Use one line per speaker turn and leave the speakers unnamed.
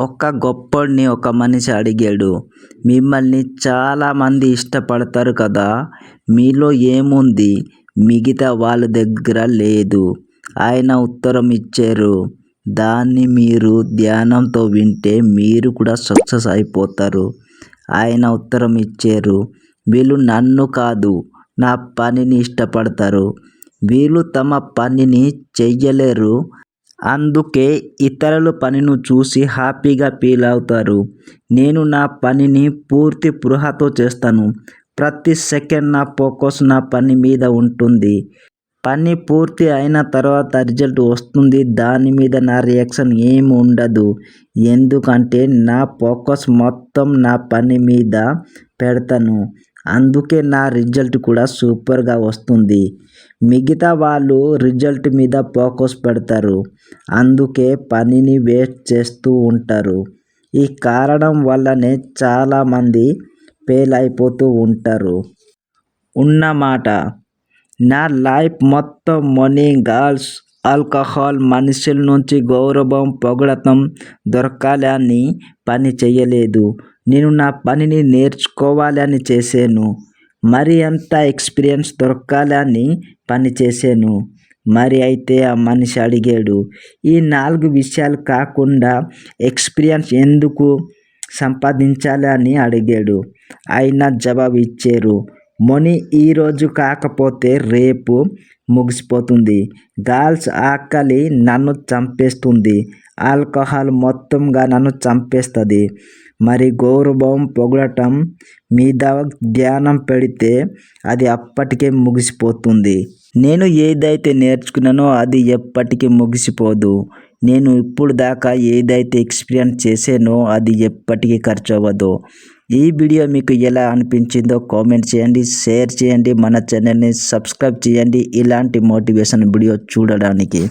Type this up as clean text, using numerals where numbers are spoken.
ఒక గొప్పోడిని ఒక మనిషి అడిగాడు, మిమ్మల్ని చాలామంది ఇష్టపడతారు కదా, మీలో ఏముంది మిగతా వాళ్ళ దగ్గర లేదు? ఆయన ఉత్తరం ఇచ్చారు, దాన్ని మీరు ధ్యానంతో వింటే మీరు కూడా సక్సెస్ అయిపోతారు. ఆయన ఉత్తరం ఇచ్చారు, వీళ్ళు నన్ను కాదు నా పనిని ఇష్టపడతారు. వీళ్ళు తమ పనిని చెయ్యలేరు, అందుకే ఇతరుల పనిని చూసి హ్యాపీగా ఫీల్ అవుతారు. నేను నా పనిని పూర్తి స్పృహతో చేస్తాను. ప్రతి సెకండ్ నా ఫోకస్ నా పని మీద ఉంటుంది. పని పూర్తి అయిన తర్వాత రిజల్ట్ వస్తుంది, దాని మీద నా రియాక్షన్ ఏమి ఉండదు. ఎందుకంటే నా ఫోకస్ మొత్తం నా పని మీద పెడతాను. అందుకే నా రిజల్ట్ కూడా సూపర్గా వస్తుంది. మిగతా వాళ్ళు రిజల్ట్ మీద ఫోకస్ పెడతారు, అందుకే పనిని వేస్ట్ చేస్తూ ఉంటారు. ఈ కారణం వల్లనే చాలామంది ఫెయిల్ అయిపోతూ ఉంటారు. ఉన్నమాట. నా లైఫ్ మొత్తం మనీ, గర్ల్స్, ఆల్కహాల్, మనుషుల నుంచి గౌరవం, పొగడటం దొరకాలి అని పని చేయలేదు. నేను నా పనిని నేర్చుకోవాలి అని చేశాను. మరి అంత ఎక్స్పీరియన్స్ దొరకాలి అని పని చేశాను. మరి అయితే ఆ మనిషి అడిగాడు, ఈ 4 విషయాలు కాకుండా ఎక్స్పీరియన్స్ ఎందుకు సంపాదించాలి అని అడిగాడు. ఆయన జవాబు ఇచ్చారు, మనీ ఈరోజు కాకపోతే రేపు ముగిసిపోతుంది. గర్ల్స్ ఆకలి నన్ను చంపేస్తుంది. ఆల్కహాల్ మొత్తంగా నన్ను చంపేస్తుంది. మరి గౌరవం, పొగడటం మీద ధ్యానం పెడితే అది అప్పటికే ముగిసిపోతుంది. నేను ఏదైతే నేర్చుకున్నానో అది ఎప్పటికీ ముగిసిపోదు. నేను ఇప్పుడు దాకా ఏదైతే ఎక్స్పీరియన్స్ చేశానో అది ఎప్పటికీ ఖర్చు అవ్వదు. ఈ వీడియో మీకు ఎలా అనిపించిందో కామెంట్ చేయండి, షేర్ చేయండి, మన ఛానల్ని సబ్స్క్రైబ్ చేయండి ఇలాంటి మోటివేషన్ వీడియో చూడడానికి.